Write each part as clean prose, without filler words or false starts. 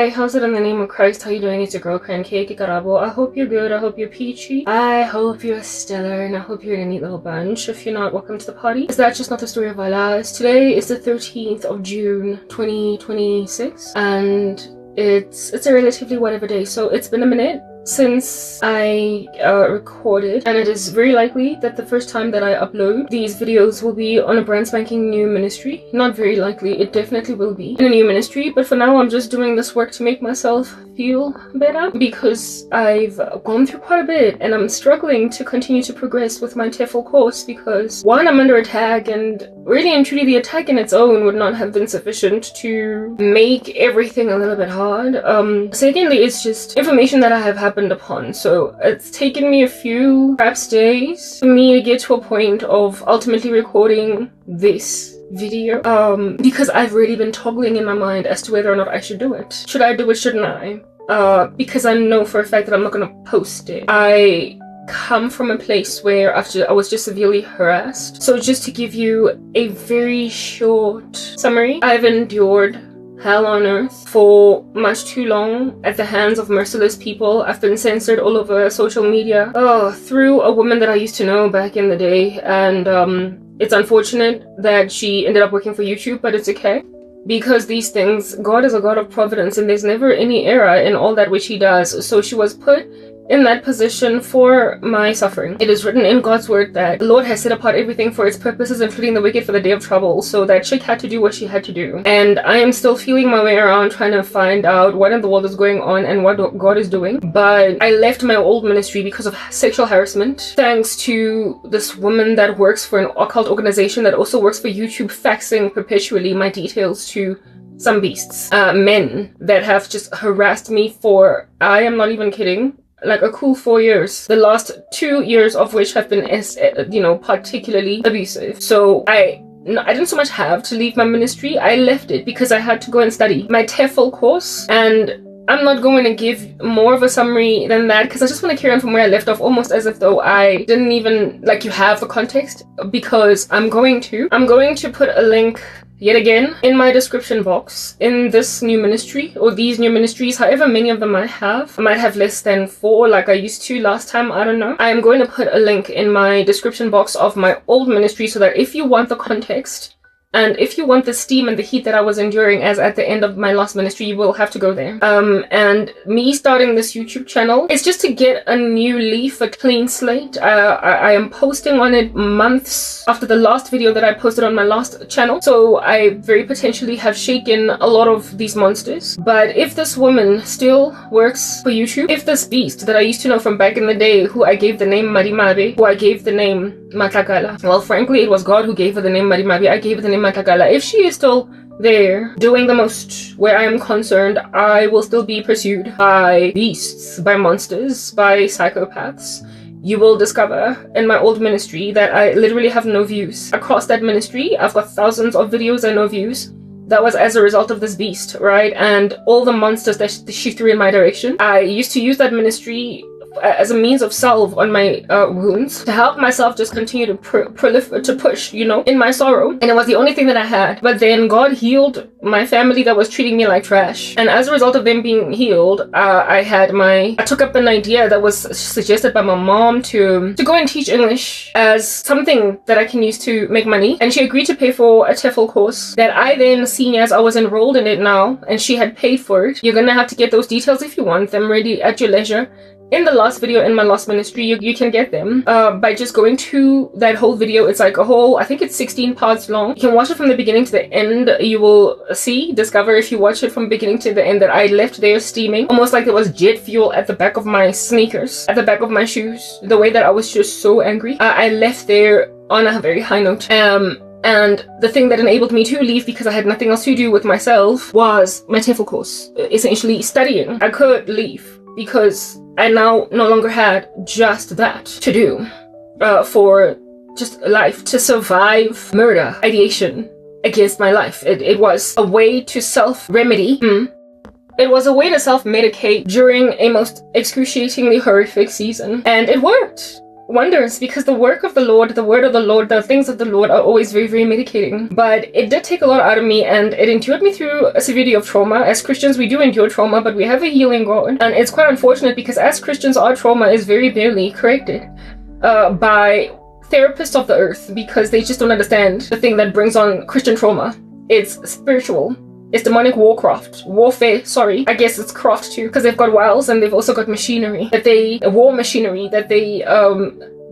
Hi, how's it in the name of Christ? How you doing? It's your girl Cake Karabo. I hope you're good. I hope you're peachy. I hope you're stellar, and I hope you're in a neat little bunch. If you're not, welcome to the party. Is that just not the story of our lives? Today is the 13th of June, 2026, and it's a relatively whatever day. So it's been a minute since I recorded, and it is very likely that the first time that I upload these videos will be on a brand spanking new ministry. Not very likely, it definitely will be in a new ministry, but for now I'm just doing this work to make myself feel better because I've gone through quite a bit and I'm struggling to continue to progress with my TEFL course because one, I'm under attack, and really and truly the attack in its own would not have been sufficient to make everything a little bit hard. Secondly, it's just information that I have happened upon, so it's taken me a few perhaps days for me to get to a point of ultimately recording this video because I've really been toggling in my mind as to whether or not I should do it. Should I do it? Shouldn't I? Because I know for a fact that I'm not gonna post it. I come from a place where after I was just severely harassed. So just to give you a very short summary, I've endured hell on earth for much too long at the hands of merciless people. I've been censored all over social media through a woman that I used to know back in the day, and it's unfortunate that she ended up working for YouTube, but it's okay. Because these things, God is a God of providence, and there's never any error in all that which he does. So she was put in that position for my suffering. It is written in God's word that the Lord has set apart everything for its purposes, including the wicked for the day of trouble. So that chick had to do what she had to do. And I am still feeling my way around trying to find out what in the world is going on and what God is doing. But I left my old ministry because of sexual harassment, thanks to this woman that works for an occult organization that also works for YouTube, faxing perpetually my details to some beasts, men that have just harassed me for, I am not even kidding, like a cool 4 years, the last 2 years of which have been particularly abusive. So I didn't so much have to leave my ministry. I left it because I had to go and study my TEFL course, and I'm not going to give more of a summary than that because I just want to carry on from where I left off, almost as if though I didn't even you have the context, because I'm going to put a link yet again in my description box in this new ministry, or these new ministries, however many of them I might have less than 4 like I used to last time, I don't know. I am going to put a link in my description box of my old ministry so that if you want the context and if you want the steam and the heat that I was enduring as at the end of my last ministry, you will have to go there. And me starting this YouTube channel is just to get a new leaf, a clean slate. I am posting on it months after the last video that I posted on my last channel. So I very potentially have shaken a lot of these monsters. But if this woman still works for YouTube, if this beast that I used to know from back in the day, who I gave the name Marimabe, who I gave the name Matlakala, well, frankly, it was God who gave her the name Marimabe. I gave her the name Matlakala. If she is still there doing the most where I am concerned, I will still be pursued by beasts, by monsters, by psychopaths. You will discover in my old ministry that I literally have no views. Across that ministry, I've got thousands of videos and no views. That was as a result of this beast, right? And all the monsters that she threw in my direction. I used to use that ministry as a means of salve on my wounds, to help myself just continue to push, in my sorrow. And it was the only thing that I had. But then God healed my family that was treating me like trash. And as a result of them being healed, I took up an idea that was suggested by my mom to go and teach English as something that I can use to make money. And she agreed to pay for a TEFL course that I then seen as I was enrolled in it now, and she had paid for it. You're gonna have to get those details if you want them ready at your leisure. In the last video in my last ministry, you can get them by just going to that whole video. It's like a whole, I think it's 16 parts long. You can watch it from the beginning to the end. You will discover if you watch it from beginning to the end that I left there steaming, almost like there was jet fuel at the back of my sneakers, at the back of my shoes, the way that I was just so angry. I left there on a very high note. And the thing that enabled me to leave, because I had nothing else to do with myself, was my TEFL course, essentially studying. I could leave because I now no longer had just that to do for just life, to survive murder, ideation against my life. It was a way to self-remedy. It was a way to self-medicate during a most excruciatingly horrific season. And it worked. wonders, because the work of the Lord, the word of the Lord, the things of the Lord are always very, very medicating. But it did take a lot out of me, and it endured me through a severity of trauma. As Christians, we do endure trauma, but we have a healing God. And it's quite unfortunate because as Christians, our trauma is very barely corrected by therapists of the earth, because they just don't understand the thing that brings on Christian trauma. It's spiritual. It's demonic warfare, sorry. I guess it's craft too, because they've got wiles and they've also got machinery war machinery that they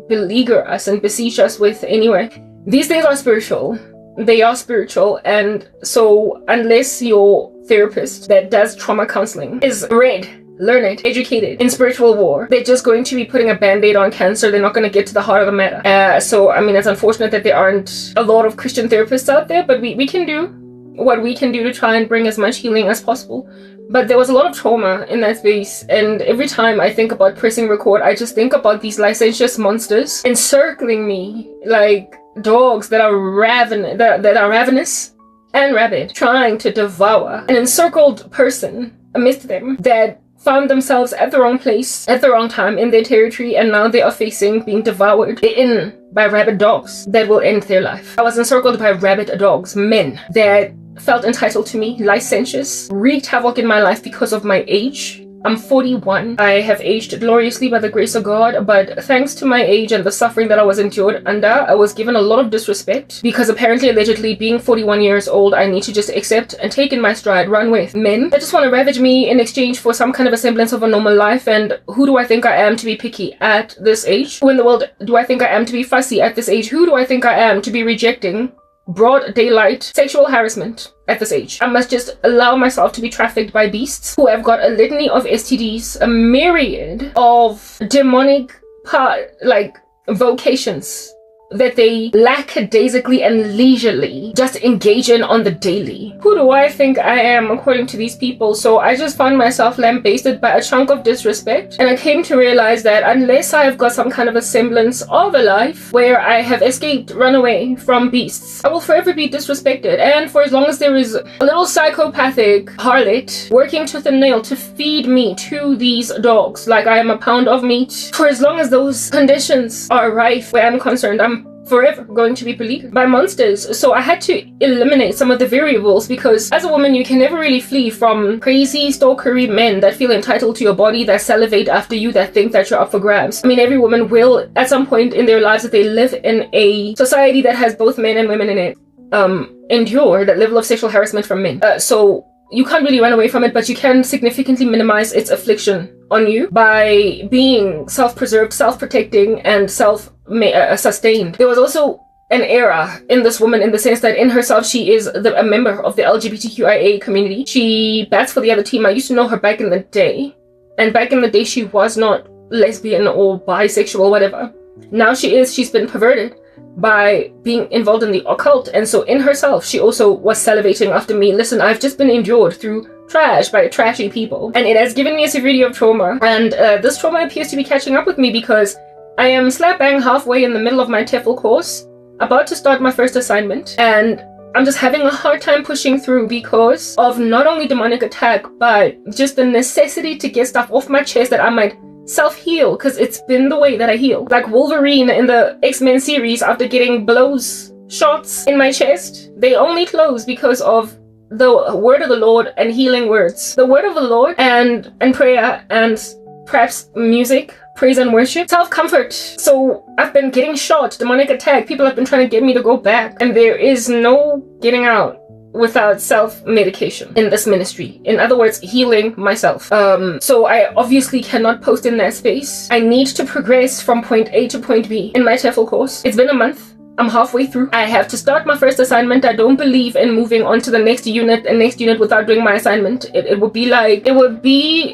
beleaguer us and besiege us with anyway. These things are spiritual. They are spiritual, and so unless your therapist that does trauma counseling is learned, educated in spiritual war, they're just going to be putting a band-aid on cancer. They're not going to get to the heart of the matter. So, I mean, it's unfortunate that there aren't a lot of Christian therapists out there, but we can do what we can do to try and bring as much healing as possible. But there was a lot of trauma in that space, and every time I think about pressing record, I just think about these licentious monsters encircling me like dogs that are ravenous and rabid, trying to devour an encircled person amidst them that found themselves at the wrong place at the wrong time in their territory, and now they are facing being devoured by rabid dogs that will end their life. I was encircled by rabid dogs, men that felt entitled to me, licentious, wreaked havoc in my life because of my age. I'm 41. I have aged gloriously by the grace of God, but thanks to my age and the suffering that I was endured under, I was given a lot of disrespect, because apparently, allegedly, being 41 years old, I need to just accept and take in my stride, run with men that just want to ravage me in exchange for some kind of a semblance of a normal life. And who do I think I am to be picky at this age? Who in the world do I think I am to be fussy at this age? Who do I think I am to be rejecting broad daylight sexual harassment at this age? I must just allow myself to be trafficked by beasts who have got a litany of STDs, a myriad of demonic vocations that they lackadaisically and leisurely just engage in on the daily. Who do I think I am according to these people? So I just found myself lambasted by a chunk of disrespect, and I came to realize that unless I have got some kind of a semblance of a life where I have escaped, run away from beasts, I will forever be disrespected. And for as long as there is a little psychopathic harlot working tooth and nail to feed me to these dogs like I am a pound of meat, for as long as those conditions are rife where I'm concerned, I'm forever going to be beleaguered by monsters. So I had to eliminate some of the variables, because as a woman you can never really flee from crazy stalkery men that feel entitled to your body, that salivate after you, that think that you're up for grabs. I mean, every woman will at some point in their lives, that they live in a society that has both men and women in it, endure that level of sexual harassment from men. So you can't really run away from it, but you can significantly minimize its affliction on you by being self-preserved, self-protecting, and self-sustained. There was also an era in this woman in the sense that in herself she is a member of the LGBTQIA community. She bats for the other team. I used to know her back in the day, and back in the day she was not lesbian or bisexual or whatever. Now she's been perverted by being involved in the occult, and so in herself she also was salivating after me. Listen, I've just been endured through trash by trashy people, and it has given me a severity of trauma, and this trauma appears to be catching up with me, because I am slap bang halfway in the middle of my TEFL course, about to start my first assignment, and I'm just having a hard time pushing through because of not only demonic attack, but just the necessity to get stuff off my chest that I might self-heal, because it's been the way that I heal. Like Wolverine in the X-Men series, after getting shots in my chest, they only close because of the word of the Lord and healing words. The word of the Lord and prayer and perhaps music, praise and worship, self-comfort. So I've been getting shot, demonic attack, people have been trying to get me to go back, and there is no getting out without self-medication in this ministry. In other words, healing myself. So I obviously cannot post in that space. I need to progress from point A to point B in my TEFL course. It's been a month. I'm halfway through. I have to start my first assignment. I don't believe in moving on to the next unit and next unit without doing my assignment. It would be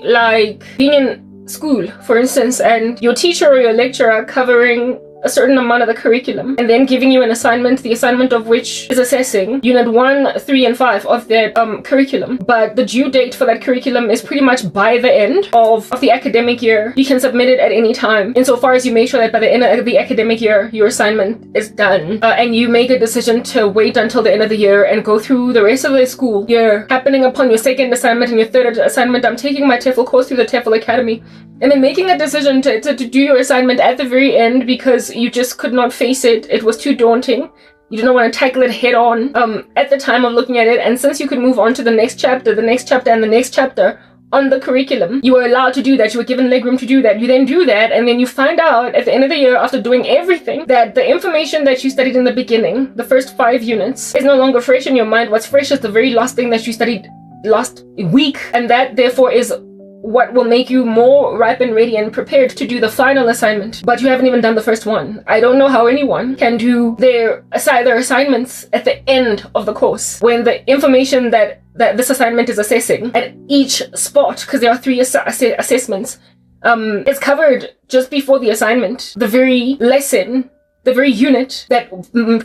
like being in school, for instance, and your teacher or your lecturer covering a certain amount of the curriculum and then giving you an assignment, the assignment of which is assessing unit 1, 3, and 5 of that curriculum. But the due date for that curriculum is pretty much by the end of the academic year. You can submit it at any time, insofar as you make sure that by the end of the academic year, your assignment is done. And you make a decision to wait until the end of the year and go through the rest of the school year, happening upon your second assignment and your third assignment. I'm taking my TEFL course through the TEFL Academy. And then making a decision to do your assignment at the very end because you just could not face it. It was too daunting. You didn't want to tackle it head on at the time of looking at it. And since you could move on to the next chapter, and the next chapter on the curriculum, you were allowed to do that. You were given leg room to do that. You then do that, and then you find out at the end of the year, after doing everything, that the information that you studied in the beginning, the first 5 units, is no longer fresh in your mind. What's fresh is the very last thing that you studied last week, and that therefore is what will make you more ripe and ready and prepared to do the final assignment. But you haven't even done the first one. I don't know how anyone can do their assignments at the end of the course when the information that this assignment is assessing at each spot, because there are 3 assessments, is covered just before the assignment. The very lesson, the very unit that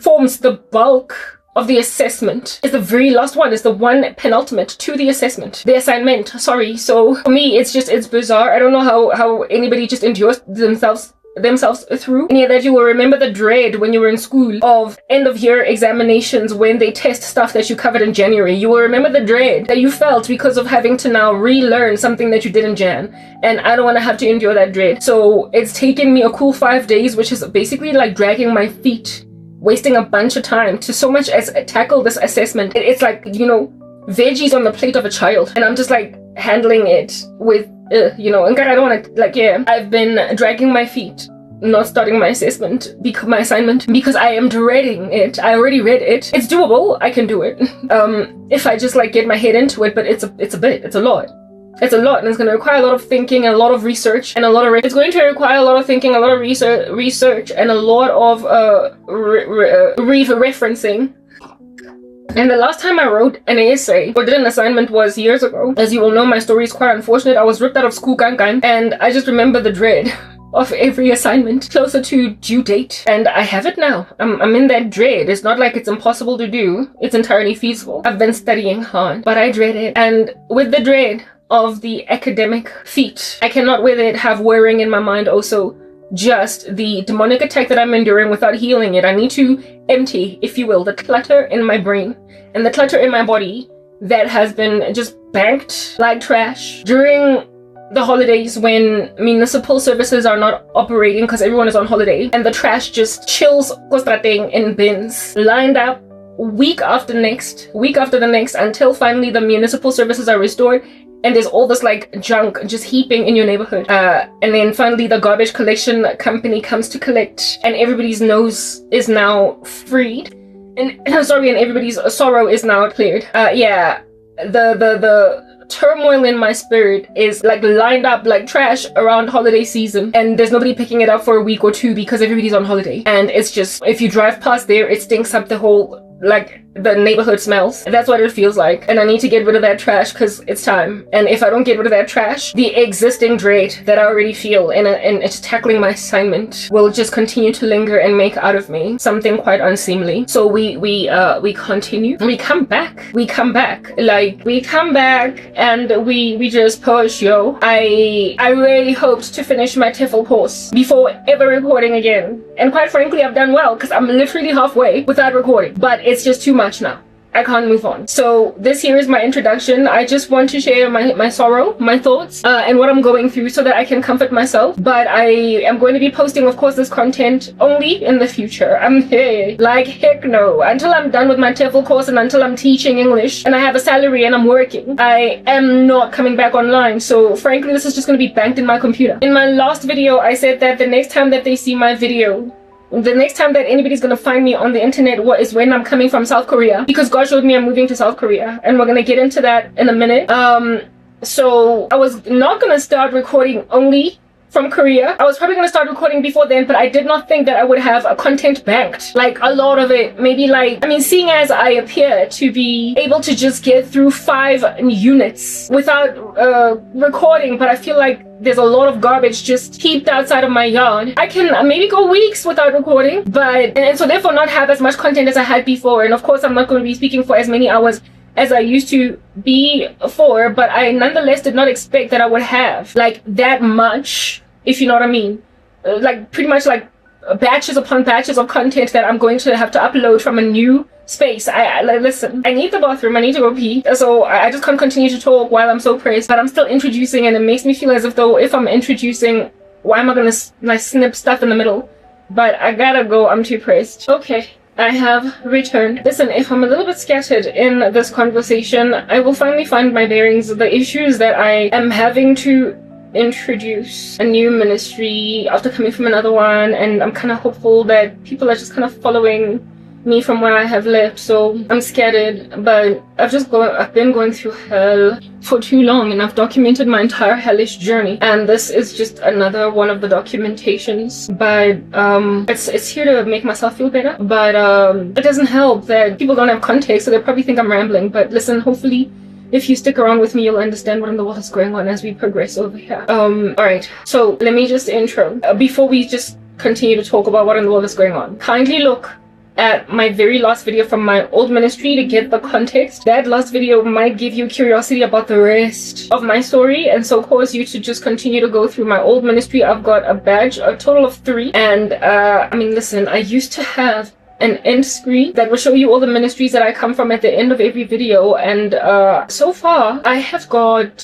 forms the bulk of the assessment is the very last one. It's the one penultimate to the assessment. The assignment, sorry. So for me, it's bizarre. I don't know how anybody just endures themselves through. And yet that you will remember the dread when you were in school of end of year examinations when they test stuff that you covered in January. You will remember the dread that you felt because of having to now relearn something that you did in Jan. And I don't want to have to endure that dread. So it's taken me a cool 5 days, which is basically like dragging my feet, wasting a bunch of time to so much as tackle this assessment. It's like, you know, veggies on the plate of a child. And I'm just like handling it with, you know, and I don't want to, like, yeah, I've been dragging my feet, not starting my assignment, because I am dreading it. I already read it. It's doable. I can do it. If I just like get my head into it, but it's a lot. It's a lot, and it's going to require a lot of thinking and a lot of research and a lot of it's going to require a lot of thinking, a lot of research and a lot of referencing. And the last time I wrote an essay or did an assignment was years ago. As you all know, my story is quite unfortunate. I was ripped out of school, and I just remember the dread of every assignment closer to due date, and I have it now. I'm in that dread. It's not like it's impossible to do. It's entirely feasible. I've been studying hard, but I dread it. And with the dread of the academic feat, I cannot with it have whirring in my mind also just the demonic attack that I'm enduring without healing it. I need to empty, if you will, the clutter in my brain and the clutter in my body that has been just banked like trash during the holidays when municipal services are not operating because everyone is on holiday, and the trash just chills costrating in bins lined up week after the next until finally the municipal services are restored. And there's all this like junk just heaping in your neighborhood. And then finally the garbage collection company comes to collect, and everybody's nose is now freed. And everybody's sorrow is now cleared. Yeah, the turmoil in my spirit is like lined up like trash around holiday season, and there's nobody picking it up for a week or 2 because everybody's on holiday. And it's just, if you drive past there, it stinks up the whole, like, the neighborhood smells. That's what it feels like. And I need to get rid of that trash because it's time. And if I don't get rid of that trash, the existing dread that I already feel in it's tackling my assignment will just continue to linger and make out of me something quite unseemly. So we continue. We come back and we just push, yo. I really hoped to finish my TEFL course before ever recording again. And quite frankly, I've done well because I'm literally halfway without recording. But it's just too much now. I can't move on. So this here is my introduction. I just want to share my sorrow, my thoughts, and what I'm going through so that I can comfort myself. But I am going to be posting, of course, this content only in the future. Like heck no. Until I'm done with my TEFL course and until I'm teaching English and I have a salary and I'm working, I am not coming back online. So frankly, this is just going to be banked in my computer. In my last video, I said that the next time that they see my video, the next time that anybody's gonna find me on the internet is when I'm coming from South Korea, because God showed me I'm moving to South Korea, and we're gonna get into that in a minute. So I was not gonna start recording only from Korea. I was probably going to start recording before then, but I did not think that I would have a content banked. Like a lot of it, maybe like, I mean, seeing as I appear to be able to just get through 5 units without recording, but I feel like there's a lot of garbage just heaped outside of my yard. I can maybe go weeks without recording, but and so therefore not have as much content as I had before. And of course, I'm not going to be speaking for as many hours as I used to be before, but I nonetheless did not expect that I would have like that much, if you know what I mean. Like pretty much like batches upon batches of content that I'm going to have to upload from a new space. I like, listen, I need the bathroom, I need to go pee, so I just can't continue to talk while I'm so pressed, but I'm still introducing, and it makes me feel as if though if I'm introducing, why am I gonna like snip stuff in the middle? But I gotta go, I'm too pressed. Okay, I have returned. Listen, if I'm a little bit scattered in this conversation, I will finally find my bearings. The issues that I am having to introduce a new ministry after coming from another one, and I'm kind of hopeful that people are just kind of following me from where I have left. So I'm scattered, but I've been going through hell for too long, and I've documented my entire hellish journey, and this is just another one of the documentations. But it's here to make myself feel better, but it doesn't help that people don't have context, so they probably think I'm rambling. But listen, hopefully if you stick around with me, you'll understand what in the world is going on as we progress over here. Alright, so let me just intro before we just continue to talk about what in the world is going on. Kindly look at my very last video from my old ministry to get the context. That last video might give you curiosity about the rest of my story, and so cause you to just continue to go through my old ministry. I've got a badge, a total of 3, and I mean, listen, I used to have an end screen that will show you all the ministries that I come from at the end of every video, and so far I have got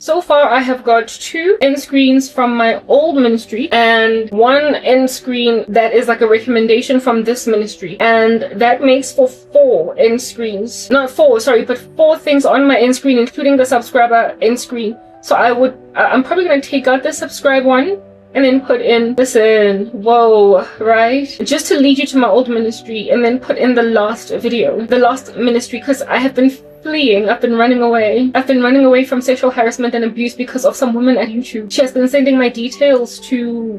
2 end screens from my old ministry and 1 end screen that is like a recommendation from this ministry, and that makes for 4 end screens. Not 4, sorry, but 4 things on my end screen, including the subscriber end screen. So I'm probably gonna take out the subscribe one and then put in, listen, whoa, right? Just to lead you to my old ministry, and then put in the last video, the last ministry, because I have been fleeing, I've been running away from sexual harassment and abuse because of some woman at YouTube. She has been sending my details to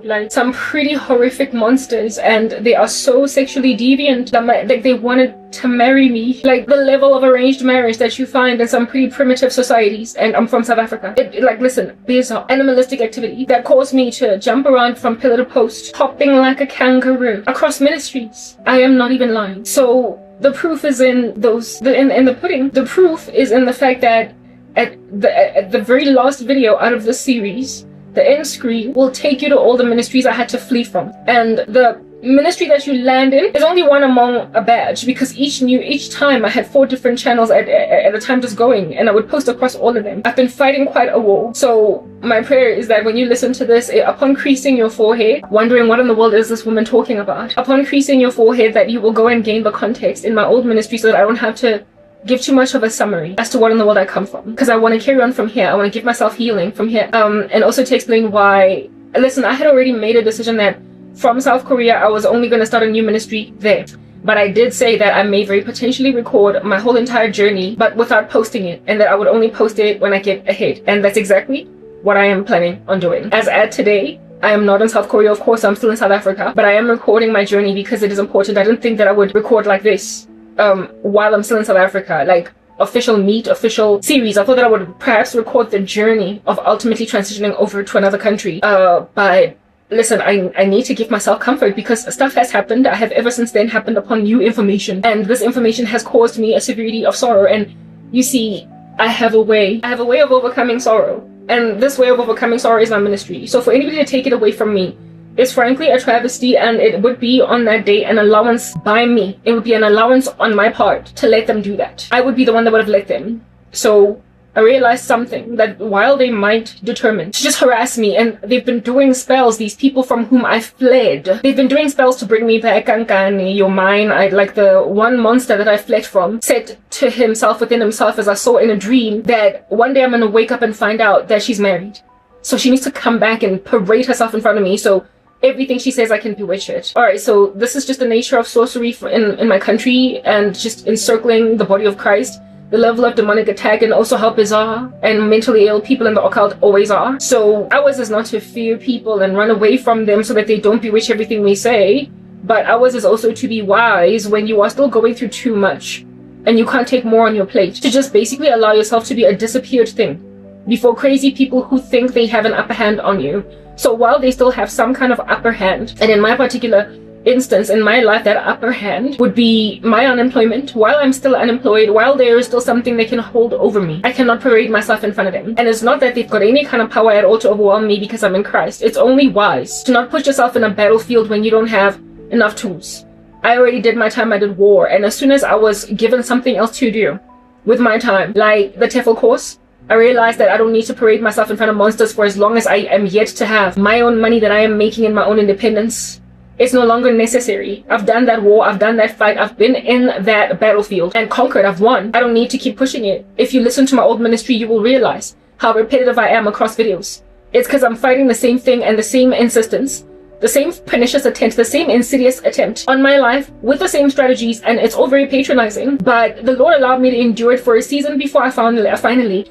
like some pretty horrific monsters, and they are so sexually deviant, like they wanted to marry me, like the level of arranged marriage that you find in some pretty primitive societies, and I'm from South Africa. Like, listen, bizarre animalistic activity that caused me to jump around from pillar to post, hopping like a kangaroo across ministries. I am not even lying. So the proof is in the pudding. The proof is in the fact that at the very last video out of this series, the end screen will take you to all the ministries I had to flee from, and the ministry that you land in is only one among a badge, because each time I had 4 different channels at a time just going, and I would post across all of them. I've been fighting quite a war. So my prayer is that when you listen to this, upon creasing your forehead, wondering what in the world is this woman talking about, upon creasing your forehead, that you will go and gain the context in my old ministry, so that I don't have to give too much of a summary as to what in the world I come from, because I want to carry on from here. I want to give myself healing from here, and also to explain why. Listen, I had already made a decision that from South Korea I was only going to start a new ministry there, but I did say that I may very potentially record my whole entire journey but without posting it, and that I would only post it when I get ahead, and that's exactly what I am planning on doing. As at today, I am not in South Korea, of course. I'm still in South Africa, but I am recording my journey because it is important. I didn't think that I would record like this while I'm still in South Africa, like official series. I thought that I would perhaps record the journey of ultimately transitioning over to another country, but listen, I need to give myself comfort, because stuff has happened. I have ever since then happened upon new information, and this information has caused me a severity of sorrow. And you see, I have a way of overcoming sorrow, and this way of overcoming sorrow is my ministry. So for anybody to take it away from me is frankly a travesty, and it would be on that day an allowance by me. It would be an allowance on my part to let them do that. I would be the one that would have let them. So I realized something, that while they might determine to just harass me, and they've been doing spells, these people from whom I fled, they've been doing spells to bring me back. Kankani, you're mine. Like the one monster that I fled from said to himself within himself, as I saw in a dream, that one day I'm going to wake up and find out that she's married. So she needs to come back and parade herself in front of me, so everything she says I can bewitch it. Alright, so this is just the nature of sorcery in my country, and just encircling the body of Christ. the level of demonic attack, and also how bizarre and mentally ill people in the occult always are. So ours is not to fear people and run away from them so that they don't bewitch everything we say, but ours is also to be wise when you are still going through too much and you can't take more on your plate, to just basically allow yourself to be a disappeared thing before crazy people who think they have an upper hand on you. So while they still have some kind of upper hand, and in my particular instance in my life, that upper hand would be my unemployment. While I'm still unemployed, while there is still something they can hold over me, I cannot parade myself in front of them. And it's not that they've got any kind of power at all to overwhelm me because I'm in Christ. It's only wise to not put yourself in a battlefield when you don't have enough tools. I already did my time. I did war, and as soon as I was given something else to do with my time, like the TEFL course, I realized that I don't need to parade myself in front of monsters for as long as I am yet to have my own money that I am making in my own independence. It's no longer necessary. I've done that war. I've done that fight. I've been in that battlefield and conquered. I've won. I don't need to keep pushing it. If you listen to my old ministry, you will realize how repetitive I am across videos. It's because I'm fighting the same thing and the same insistence, the same pernicious attempt, the same insidious attempt on my life with the same strategies, and it's all very patronizing. But the Lord allowed me to endure it for a season before I finally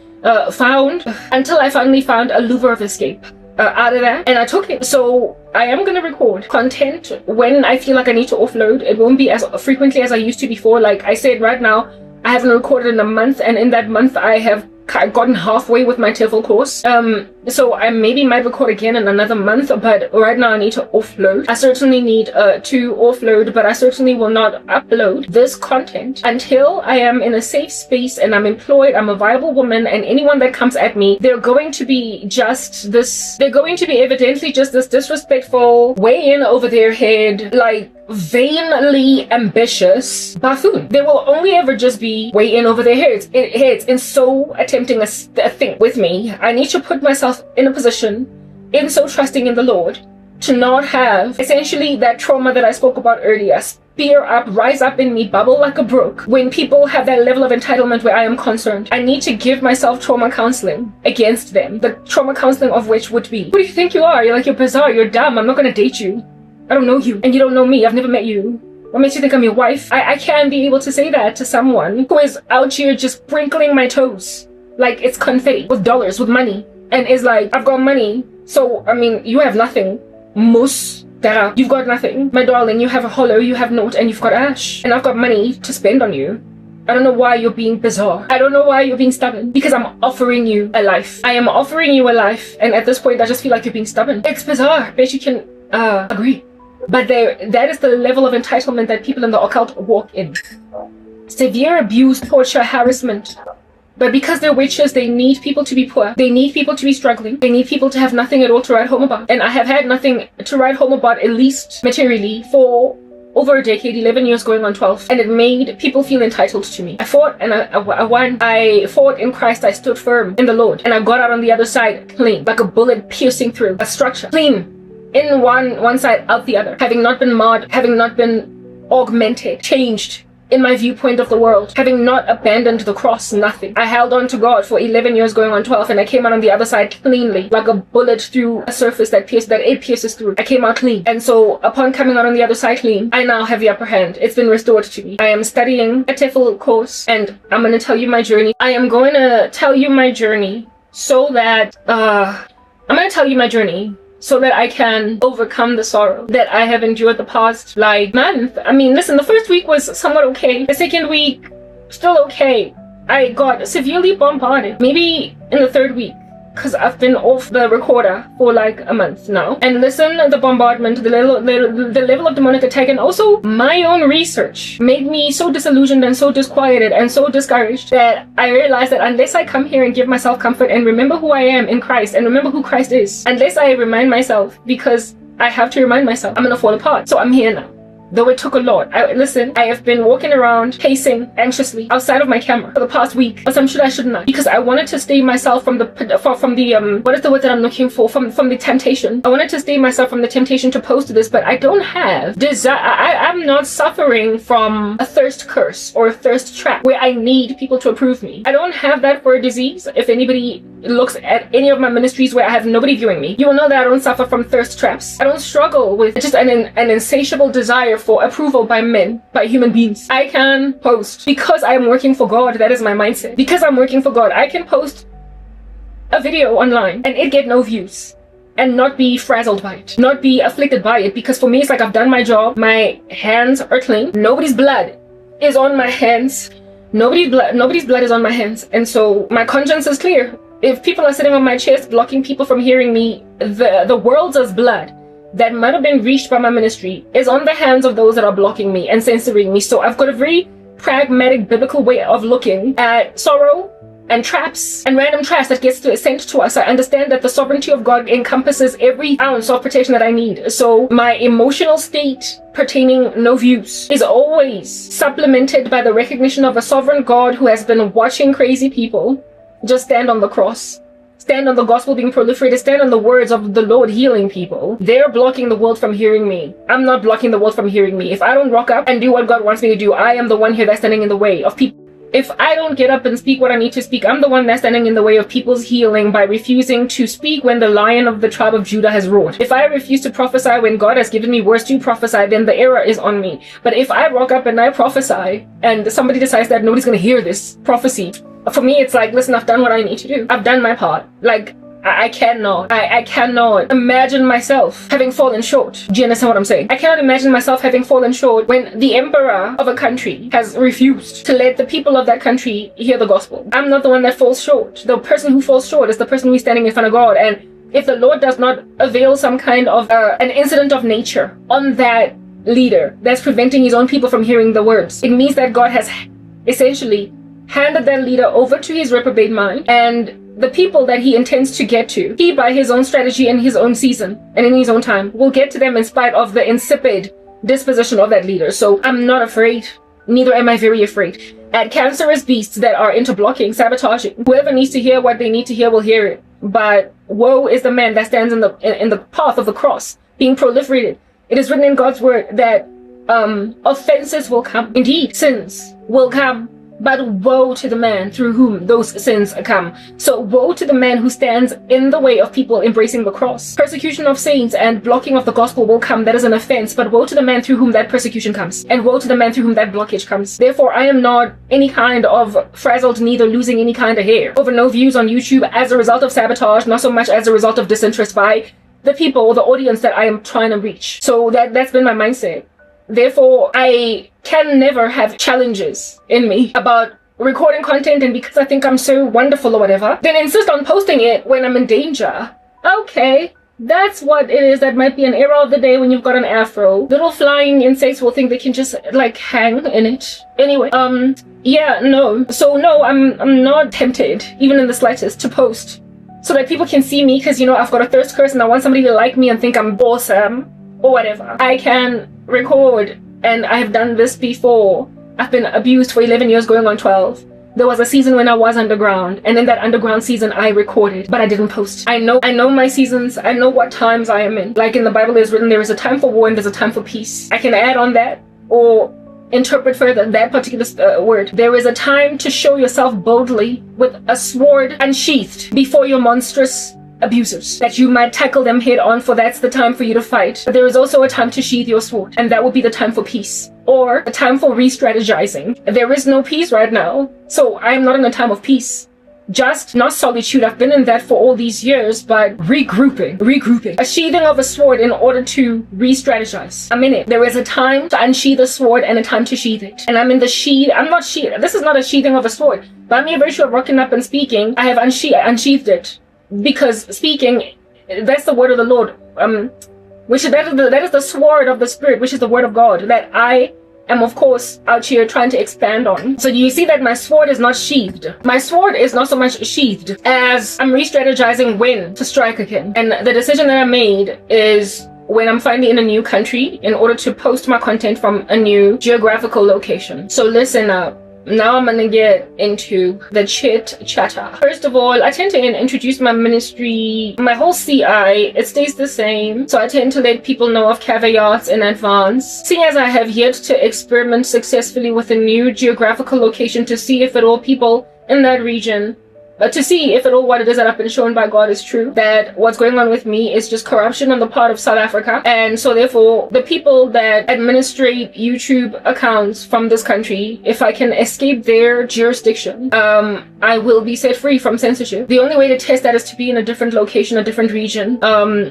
found a louver of escape out of that, and I took it. So I am going to record content when I feel like I need to offload. It won't be as frequently as I used to before. Like I said, right now I haven't recorded in a month, and in that month I have gotten halfway with my TEFL course. So I maybe might record again in another month, but right now I need to offload. I certainly need to offload, but I certainly will not upload this content until I am in a safe space and I'm employed, I'm a viable woman, and anyone that comes at me, they're going to be evidently just this disrespectful, way in over their head, like vainly ambitious buffoon. They will only ever just be way in over their heads in so attempting a thing with me. I need to put myself in a position, in so trusting in the Lord, to not have essentially that trauma that I spoke about earlier spear up, rise up in me, bubble like a brook when people have that level of entitlement where I am concerned. I need to give myself trauma counseling against them. The trauma counseling of which would be, who do you think you are? You're bizarre, you're dumb, I'm not gonna date you. I don't know you, and you don't know me, I've never met you. What makes you think I'm your wife? I can't be able to say that to someone who is out here just sprinkling my toes like it's confetti, with dollars, with money, and is like, I've got money, so I mean, you have nothing. Dara, you've got nothing. My darling, you have a hollow, you have naught, and you've got ash, and I've got money to spend on you. I don't know why you're being bizarre. I don't know why you're being stubborn, because I'm offering you a life. I am offering you a life, and at this point I just feel like you're being stubborn. It's bizarre. Bet you can agree. But that is the level of entitlement that people in the occult walk in. Severe abuse, torture, harassment. But because they're witches, they need people to be poor. They need people to be struggling. They need people to have nothing at all to write home about. And I have had nothing to write home about, at least materially, for over a decade, 11 years going on 12. And it made people feel entitled to me. I fought and I won. I fought in Christ. I stood firm in the Lord. And I got out on the other side clean, like a bullet piercing through a structure. Clean. In one side, out the other. Having not been marred, having not been augmented, changed in my viewpoint of the world, having not abandoned the cross, nothing. I held on to God for 11 years going on 12, and I came out on the other side cleanly, like a bullet through a surface that it pierces through. I came out clean. And so upon coming out on the other side clean, I now have the upper hand. It's been restored to me. I am studying a TEFL course, and I'm going to tell you my journey. I am going to tell you my journey so that so that I can overcome the sorrow that I have endured the past, month. I mean, listen, the first week was somewhat okay. The second week, still okay. I got severely bombarded. Maybe in the third week, because I've been off the recorder for like a month now. And listen, the bombardment, the level of demonic attack, and also my own research made me so disillusioned and so disquieted and so discouraged that I realized that unless I come here and give myself comfort and remember who I am in Christ and remember who Christ is, unless I remind myself, because I have to remind myself, I'm gonna fall apart. So I'm here now. Though it took a lot. I have been walking around, pacing anxiously outside of my camera for the past week. But some shit I should not. Because I wanted to stay myself from the what is the word that I'm looking for? From the temptation. I wanted to stay myself from the temptation to post this, but I don't have desire. I'm not suffering from a thirst curse or a thirst trap where I need people to approve me. I don't have that for a disease. If anybody looks at any of my ministries where I have nobody viewing me, you will know that I don't suffer from thirst traps. I don't struggle with just an insatiable desire for approval by men, by human beings. I can post because I am working for God. That is my mindset. Because I'm working for God, I can post a video online and it get no views and not be frazzled by it, not be afflicted by it, because for me it's like I've done my job. My hands are clean. Nobody's blood is on my hands. Nobody's blood is on my hands, and so my conscience is clear. If people are sitting on my chest blocking people from hearing me, the world's blood that might have been reached by my ministry is on the hands of those that are blocking me and censoring me. So I've got a very pragmatic biblical way of looking at sorrow and traps and random traps that gets sent to us. I understand that the sovereignty of God encompasses every ounce of protection that I need. So my emotional state pertaining no views is always supplemented by the recognition of a sovereign God who has been watching crazy people just stand on the cross, stand on the gospel being proliferated, stand on the words of the Lord healing people. They're blocking the world from hearing me. I'm not blocking the world from hearing me. If I don't rock up and do what God wants me to do, I am the one here that's standing in the way of people. If I don't get up and speak what I need to speak, I'm the one that's standing in the way of people's healing by refusing to speak when the Lion of the tribe of Judah has roared. If I refuse to prophesy when God has given me words to prophesy, then the error is on me. But if I rock up and I prophesy and somebody decides that nobody's going to hear this prophecy, for me it's like, listen, I've done what I need to do. I've done my part. Like, I cannot imagine myself having fallen short. Do you understand what I'm saying? I cannot imagine myself having fallen short when the emperor of a country has refused to let the people of that country hear the gospel. I'm not the one that falls short. The person who falls short is the person who's standing in front of God. And if the Lord does not avail some kind of an incident of nature on that leader that's preventing his own people from hearing the words, it means that God has essentially handed that leader over to his reprobate mind, and the people that he intends to get to, he by his own strategy and his own season and in his own time will get to them in spite of the insipid disposition of that leader. So I'm not afraid, neither am I very afraid. At cancerous beasts that are into blocking, sabotaging, whoever needs to hear what they need to hear will hear it. But woe is the man that stands in the path of the cross being proliferated. It is written in God's word that offenses will come. Indeed, sins will come. But woe to the man through whom those sins come. So woe to the man who stands in the way of people embracing the cross. Persecution of saints and blocking of the gospel will come. That is an offense. But woe to the man through whom that persecution comes. And woe to the man through whom that blockage comes. Therefore, I am not any kind of frazzled, neither losing any kind of hair over no views on YouTube as a result of sabotage, not so much as a result of disinterest by the people, the audience that I am trying to reach. So that's been my mindset. Therefore, I can never have challenges in me about recording content, and because I think I'm so wonderful or whatever, then insist on posting it when I'm in danger. Okay, that's what it is. That might be an error of the day when you've got an afro. Little flying insects will think they can just like hang in it. Anyway, yeah, no. So no, I'm not tempted, even in the slightest, to post so that people can see me, because, you know, I've got a thirst curse and I want somebody to like me and think I'm awesome or whatever. I can record, and I have done this before. I've been abused for 11 years going on 12. There was a season when I was underground, and in that underground season I recorded, but I didn't post. I know my seasons. I know what times I am in. Like in the Bible is written, there is a time for war and there's a time for peace. I can add on that or interpret further that particular word. There is a time to show yourself boldly with a sword unsheathed before your monstrous abusers, that you might tackle them head on, for that's the time for you to fight. But there is also a time to sheathe your sword, and that would be the time for peace, or a time for re-strategizing. There is no peace right now, so I am not in a time of peace. Just not solitude. I've been in that for all these years, but regrouping. A sheathing of a sword in order to re-strategize. I'm in it. There is a time to unsheath a sword and a time to sheath it. And I'm in the sheath. I'm not sheath. This is not a sheathing of a sword. By mere virtue of rocking up and speaking, I have unsheathed it. Because speaking, that's the word of the Lord, that is the sword of the Spirit, which is the word of God, that I am, of course, out here trying to expand on. So you see that my sword is not sheathed. My sword is not so much sheathed as I'm re-strategizing when to strike again. And the decision that I made is when I'm finally in a new country, in order to post my content from a new geographical location. So listen up. Now I'm gonna get into the chit chatter. First of all, I tend to introduce my ministry, my whole CI, it stays the same. So I tend to let people know of caveats in advance. Seeing as I have yet to experiment successfully with a new geographical location to see if at all people in that region to see if at all what it is that I've been shown by God is true, that what's going on with me is just corruption on the part of South Africa. And so therefore, the people that administrate YouTube accounts from this country, if I can escape their jurisdiction, I will be set free from censorship. The only way to test that is to be in a different location, a different region.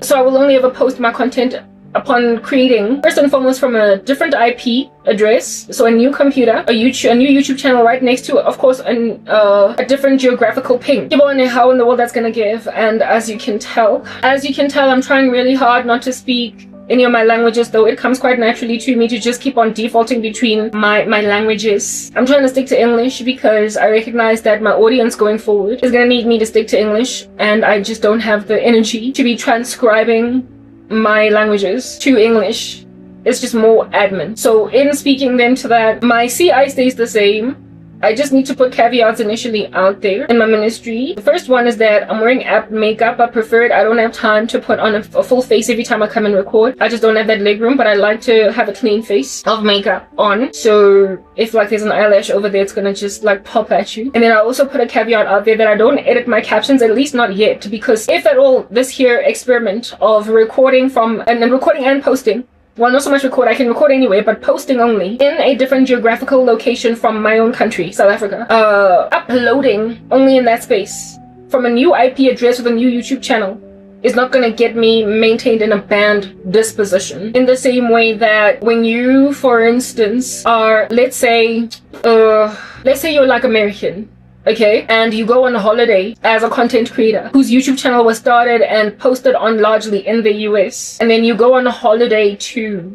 So I will only ever post my content upon creating, first and foremost, from a different IP address, so a new computer, a new YouTube channel right next to, of course, a different geographical ping. You wonder how in the world that's gonna give. And as you can tell, I'm trying really hard not to speak any of my languages, though it comes quite naturally to me to just keep on defaulting between my languages. I'm trying to stick to English because I recognize that my audience going forward is gonna need me to stick to English, and I just don't have the energy to be transcribing my languages to English. It's just more admin. So in speaking then to that, my CI stays the same. I just need to put caveats initially out there in my ministry. The first one is that I'm wearing makeup. I prefer it. I don't have time to put on a full face every time I come and record. I just don't have that leg room, but I like to have a clean face of makeup on. So if like there's an eyelash over there, it's gonna just like pop at you. And then I also put a caveat out there that I don't edit my captions, at least not yet, because if at all this here experiment of recording and posting, well, not so much record, I can record anyway, but posting only in a different geographical location from my own country, South Africa. Uploading only in that space from a new IP address with a new YouTube channel is not gonna get me maintained in a banned disposition. In the same way that when you, for instance, are, let's say you're like American, okay, and you go on a holiday as a content creator whose YouTube channel was started and posted on largely in the US, and then you go on a holiday to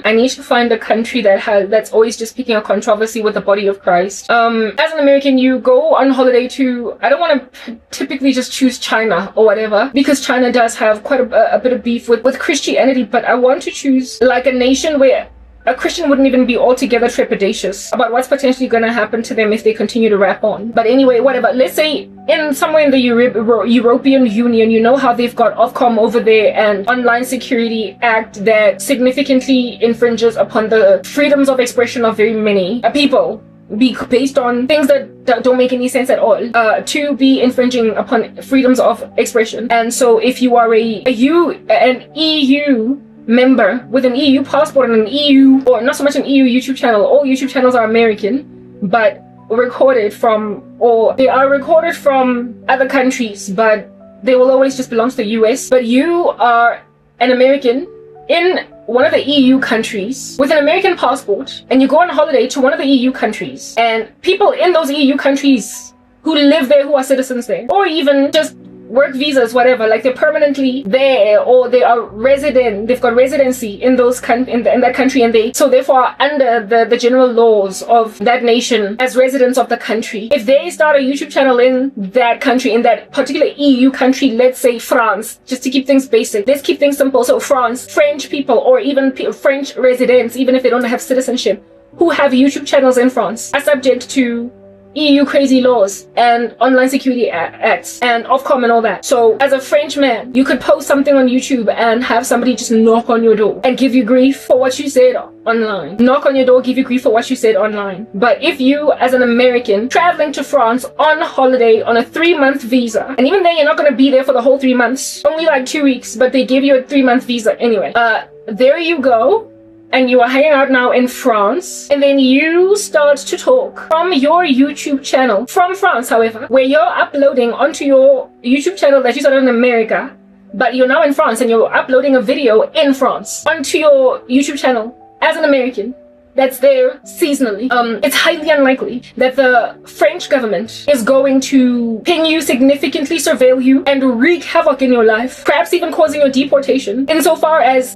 I need to find a country that's always just picking a controversy with the body of Christ. As an American, you go on holiday to, I don't want to typically just choose China or whatever, because China does have quite a bit of beef with Christianity, but I want to choose like a nation where a Christian wouldn't even be altogether trepidatious about what's potentially going to happen to them if they continue to rap on. But anyway, whatever. Let's say somewhere in the European Union, you know how they've got Ofcom over there and Online Security Act that significantly infringes upon the freedoms of expression of very many people, based on things that don't make any sense at all, to be infringing upon freedoms of expression. And so if you are an EU member with an EU passport and an EU, or not so much an EU YouTube channel, all YouTube channels are American, but recorded from other countries, but they will always just belong to the US. But you are an American in one of the EU countries with an American passport, and you go on holiday to one of the EU countries, and people in those EU countries who live there, who are citizens there, or even just work visas, whatever, like they're permanently there, or they are they've got residency in that country, and so therefore are under the general laws of that nation as residents of the country. If they start a YouTube channel in that country, in that particular EU country, let's say France, just to keep things basic, let's keep things simple. So French people, or even French residents, even if they don't have citizenship, who have YouTube channels in France, are subject to EU crazy laws and online security acts and Ofcom and all that. So as a French man, you could post something on YouTube and have somebody just knock on your door and give you grief for what you said online. Knock on your door, give you grief for what you said online. But if you, as an American, traveling to France on holiday on a 3-month visa, and even then you're not going to be there for the whole 3 months, only like 2 weeks, but they give you a 3-month visa anyway. There you go. And you are hanging out now in France, and then you start to talk from your YouTube channel, from France, however, where you're uploading onto your YouTube channel that you started in America, but you're now in France and you're uploading a video in France onto your YouTube channel as an American that's there seasonally. It's highly unlikely that the French government is going to ping you, significantly surveil you, and wreak havoc in your life, perhaps even causing your deportation, insofar as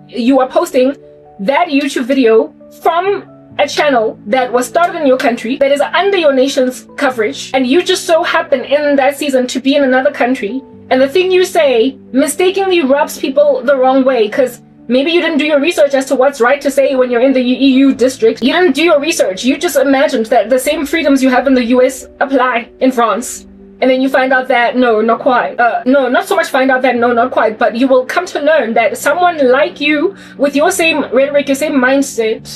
you are posting that YouTube video from a channel that was started in your country, that is under your nation's coverage, and you just so happen in that season to be in another country, and the thing you say mistakenly rubs people the wrong way, because maybe you didn't do your research as to what's right to say when you're in the EU district. You didn't do your research. You just imagined that the same freedoms you have in the US apply in France. And then you find out that, no, not quite. No, not so much find out that, no, not quite, but you will come to learn that someone like you with your same rhetoric, your same mindset,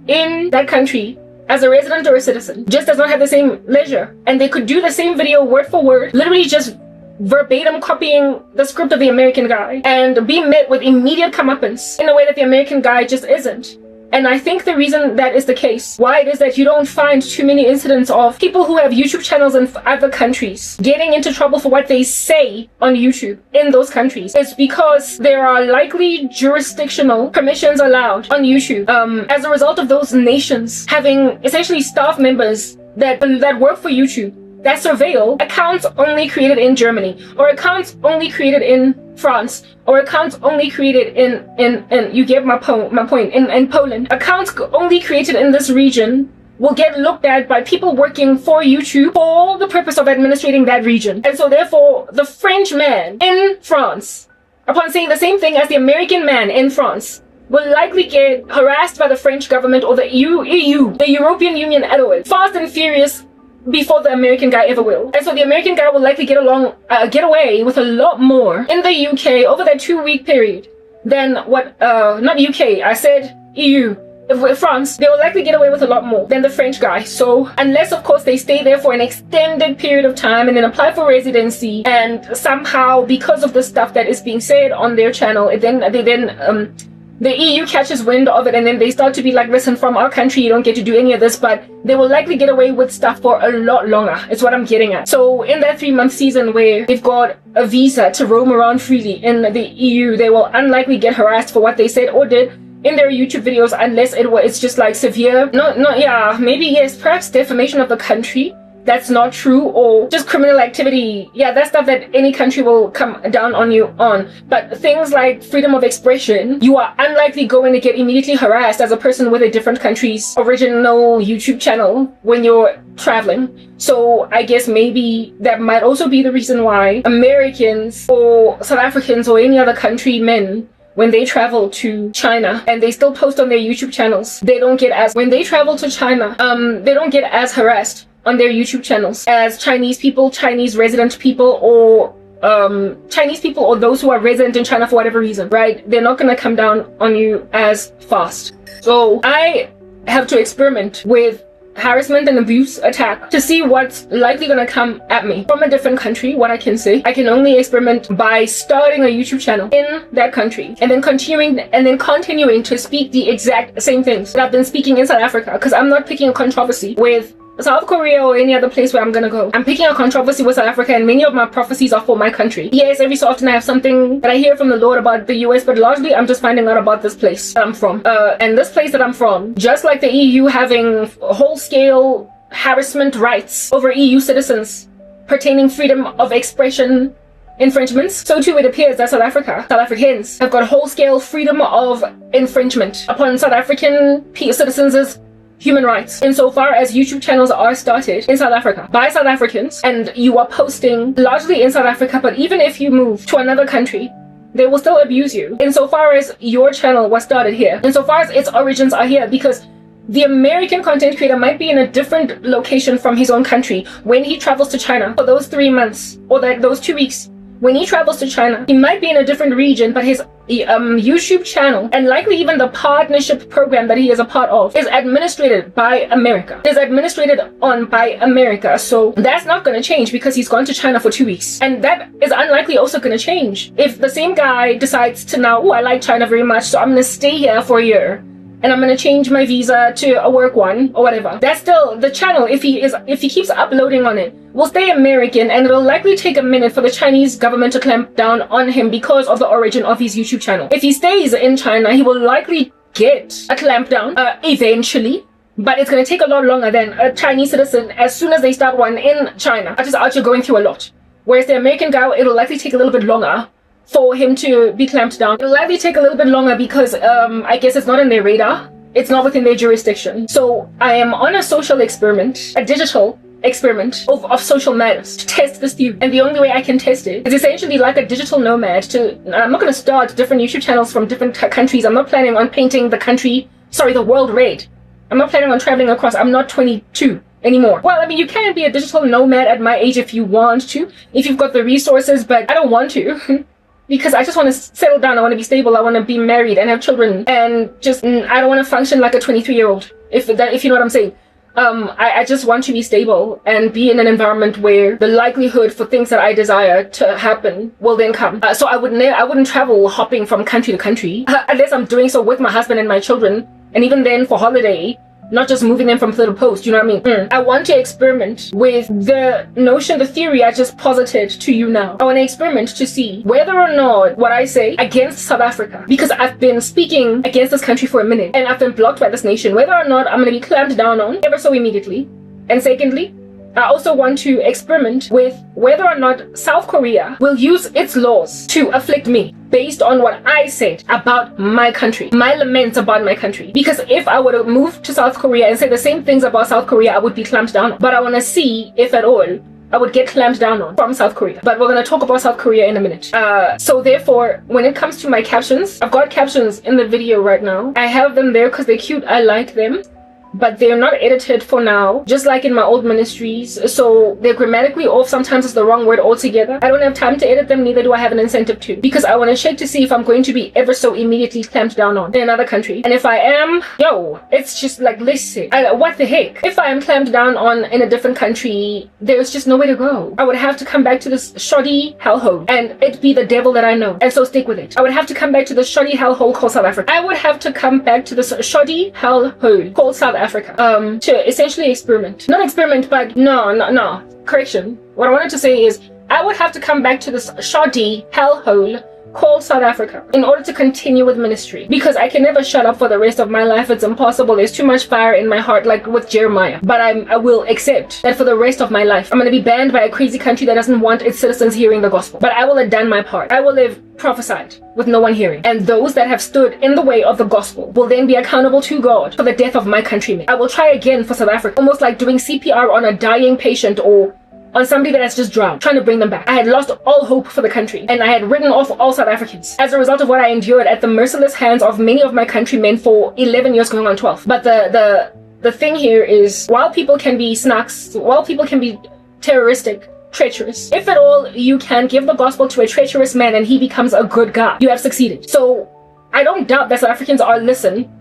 in that country as a resident or a citizen just does not have the same leisure, and they could do the same video word for word, literally just verbatim copying the script of the American guy, and be met with immediate comeuppance in a way that the American guy just isn't. And I think the reason that is the case, why it is that you don't find too many incidents of people who have YouTube channels in other countries getting into trouble for what they say on YouTube in those countries, is because there are likely jurisdictional permissions allowed on YouTube as a result of those nations having essentially staff members that work for YouTube that surveil accounts only created in Germany, or accounts only created in France, or accounts only created in you get my point, in Poland. Accounts only created in this region will get looked at by people working for YouTube for the purpose of administrating that region. And so therefore, the French man in France, upon saying the same thing as the American man in France, will likely get harassed by the French government or the EU, the European Union, fast and furious, before the American guy ever will. And so the American guy will likely get away with a lot more in the UK over that 2-week period than what, not UK, I said EU. France, they will likely get away with a lot more than the French guy. So unless of course they stay there for an extended period of time and then apply for residency, and somehow because of the stuff that is being said on their channel, the EU catches wind of it, and then they start to be like, listen, from our country, you don't get to do any of this, but they will likely get away with stuff for a lot longer, is what I'm getting at. So in that 3-month season where they've got a visa to roam around freely in the EU, they will unlikely get harassed for what they said or did in their YouTube videos, unless it's just like severe, maybe yes, perhaps defamation of the country. That's not true, or just criminal activity. Yeah, that's stuff that any country will come down on you on. But things like freedom of expression, you are unlikely going to get immediately harassed as a person with a different country's original YouTube channel when you're traveling. So I guess maybe that might also be the reason why Americans or South Africans or any other country men, when they travel to China and they still post on their YouTube channels, when they travel to China, they don't get as harassed on their YouTube channels as Chinese people, Chinese resident people, or Chinese people, or those who are resident in China for whatever reason, right? They're not going to come down on you as fast. So I have to experiment with harassment and abuse attack to see what's likely going to come at me from a different country. What I can say, I can only experiment by starting a YouTube channel in that country and then continuing to speak the exact same things that I've been speaking in South Africa, because I'm not picking a controversy with South Korea or any other place where I'm gonna go. I'm picking a controversy with South Africa, and many of my prophecies are for my country. Yes, every so often I have something that I hear from the Lord about the US, but largely I'm just finding out about this place that I'm from. And this place that I'm from, just like the EU having whole-scale harassment rights over EU citizens pertaining freedom of expression infringements, so too it appears that South Africans have got whole-scale freedom of infringement upon South African citizens' human rights, insofar as YouTube channels are started in South Africa by South Africans, and you are posting largely in South Africa, but even if you move to another country, they will still abuse you insofar as your channel was started here, insofar as its origins are here, because the American content creator might be in a different location from his own country when he travels to China for those 3 months, or those 2 weeks. When he travels to China, he might be in a different region, but his YouTube channel, and likely even the partnership program that he is a part of, is administrated by America. Is administrated on by America. So that's not going to change because he's gone to China for 2 weeks. And that is unlikely also going to change if the same guy decides to now, oh, I like China very much, so I'm going to stay here for a year, and I'm going to change my visa to a work one or whatever. That's still the channel, if he keeps uploading on it, will stay American, and it'll likely take a minute for the Chinese government to clamp down on him because of the origin of his YouTube channel. If he stays in China, he will likely get a clamp down eventually, but it's going to take a lot longer than a Chinese citizen as soon as they start one in China. Just out here going through a lot. Whereas the American guy, it'll likely take a little bit longer for him to be clamped down. It'll likely take a little bit longer because I guess it's not in their radar. It's not within their jurisdiction. So I am on a social experiment, a digital experiment of social matters to test this theory. And the only way I can test it is essentially like a digital nomad. I'm not going to start different YouTube channels from different countries. I'm not planning on painting the world red. I'm not planning on traveling across. I'm not 22 anymore. Well, I mean, you can be a digital nomad at my age if you want to, if you've got the resources, but I don't want to. Because I just want to settle down, I want to be stable, I want to be married and have children, and just, I don't want to function like a 23-year-old, if you know what I'm saying. I just want to be stable and be in an environment where the likelihood for things that I desire to happen will then come. So I wouldn't travel hopping from country to country unless I'm doing so with my husband and my children, and even then for holiday, not just moving them from pillar to post, you know what I mean? I want to experiment with the notion, the theory I just posited to you now. I want to experiment to see whether or not what I say against South Africa, because I've been speaking against this country for a minute and I've been blocked by this nation, whether or not I'm going to be clamped down on ever so immediately. And secondly, I also want to experiment with whether or not South Korea will use its laws to afflict me based on what I said about my country, my laments about my country. Because if I were to move to South Korea and say the same things about South Korea, I would be clamped down on. But I want to see if at all I would get clamped down on from South Korea. But we're going to talk about South Korea in a minute. So therefore, when it comes to my captions, I've got captions in the video right now. I have them there because they're cute. I like them. But they're not edited for now, just like in my old ministries. So they're grammatically off. Sometimes it's the wrong word altogether. I don't have time to edit them, neither do I have an incentive to, because I want to check to see if I'm going to be ever so immediately clamped down on in another country. And if I am, it's just like, listen, what the heck? If I am clamped down on in a different country, there's just nowhere to go. I would have to come back to this shoddy hellhole, and it be the devil that I know, and so stick with it. I would have to come back to this shoddy hellhole called South Africa. I would have to come back to this shoddy hellhole called South Africa to essentially experiment. Not experiment, but no. Correction. What I wanted to say is I would have to come back to this shoddy hellhole called South Africa in order to continue with ministry, because I can never shut up for the rest of my life. It's impossible. There's too much fire in my heart, like with Jeremiah. But I will accept that for the rest of my life I'm going to be banned by a crazy country that doesn't want its citizens hearing the gospel. But I will have done my part. I will have prophesied with no one hearing, and those that have stood in the way of the gospel will then be accountable to God for the death of my countrymen. I will try again for South Africa, almost like doing CPR on a dying patient or on somebody that has just drowned, trying to bring them back. I had lost all hope for the country, and I had written off all South Africans as a result of what I endured at the merciless hands of many of my countrymen for 11 years going on 12. But the thing here is, while people can be snacks, while people can be terroristic, treacherous, if at all you can give the gospel to a treacherous man and he becomes a good guy, you have succeeded. So I don't doubt that South Africans are,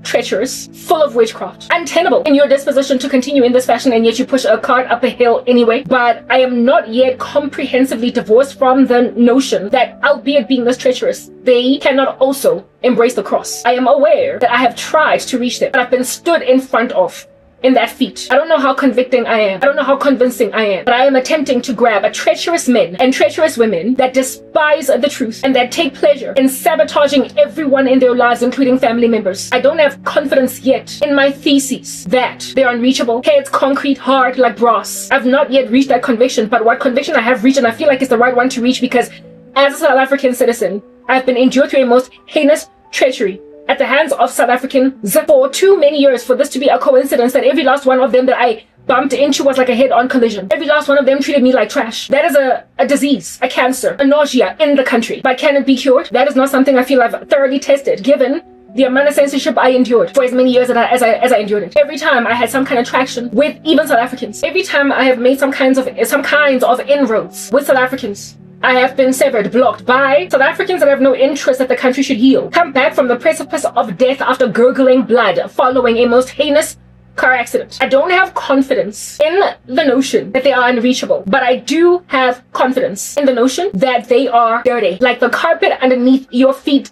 treacherous, full of witchcraft, untenable in your disposition to continue in this fashion, and yet you push a cart up a hill anyway. But I am not yet comprehensively divorced from the notion that, albeit being this treacherous, they cannot also embrace the cross. I am aware that I have tried to reach them, but I've been stood in front of in that feat. I don't know how convicting I am. I don't know how convincing I am. But I am attempting to grab a treacherous men and treacherous women that despise the truth and that take pleasure in sabotaging everyone in their lives, including family members. I don't have confidence yet in my theses that they're unreachable. Heads concrete, hard like brass. I've not yet reached that conviction, but what conviction I have reached, and I feel like it's the right one to reach, because as a South African citizen, I've been endured through a most heinous treachery at the hands of South Africans for too many years for this to be a coincidence that every last one of them that I bumped into was like a head-on collision. Every last one of them treated me like trash. That is a disease, a cancer, a nausea in the country. But can it be cured? That is not something I feel I've thoroughly tested, given the amount of censorship I endured for as many years as I endured it. Every time I had some kind of traction with even South Africans. Every time I have made some kinds of inroads with South Africans, I have been severed, blocked by South Africans that have no interest that the country should heal. Come back from the precipice of death after gurgling blood following a most heinous car accident. I don't have confidence in the notion that they are unreachable, but I do have confidence in the notion that they are dirty, like the carpet underneath your feet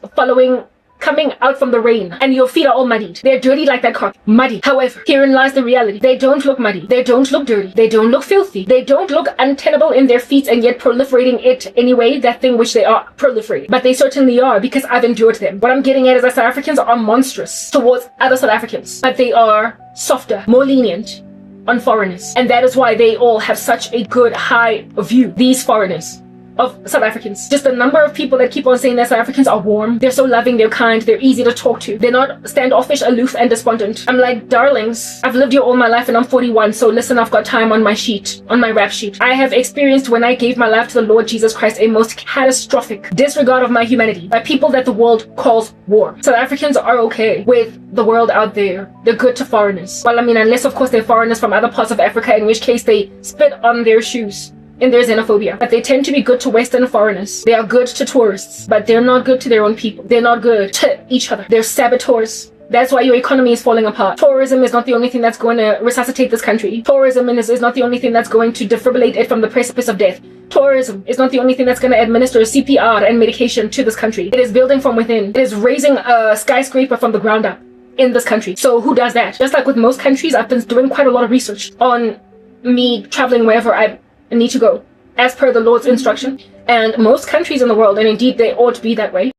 coming out from the rain, and your feet are all muddied. They're dirty like that carpet. Muddy. However, herein lies the reality. They don't look muddy. They don't look dirty. They don't look filthy. They don't look untenable in their feet and yet proliferating it anyway, that thing which they are proliferating. But they certainly are, because I've endured them. What I'm getting at is that South Africans are monstrous towards other South Africans, but they are softer, more lenient on foreigners. And that is why they all have such a good high view, these foreigners, of South Africans. Just the number of people that keep on saying that South Africans are warm, they're so loving, they're kind, they're easy to talk to, they're not standoffish, aloof, and despondent. I'm like, darlings, I've lived here all my life and I'm 41, so listen, I've got time on my sheet, on my rap sheet. I have experienced, when I gave my life to the Lord Jesus Christ, a most catastrophic disregard of my humanity by people that the world calls warm. South Africans are okay with the world out there. They're good to foreigners. Well, I mean, unless of course they're foreigners from other parts of Africa, in which case they spit on their shoes in their xenophobia. But they tend to be good to Western foreigners. They are good to tourists, but they're not good to their own people. They're not good to each other. They're saboteurs That's why your economy is falling apart. Tourism is not the only thing that's going to resuscitate this country. Tourism is not the only thing that's going to defibrillate it from the precipice of death. Tourism is not the only thing that's going to administer CPR and medication to this country. It is building from within. It is raising a skyscraper from the ground up in this country. So who does that? Just like with most countries, I've been doing quite a lot of research on me traveling wherever I need to go, as per the Lord's instruction. And most countries in the world, and indeed they ought to be that way,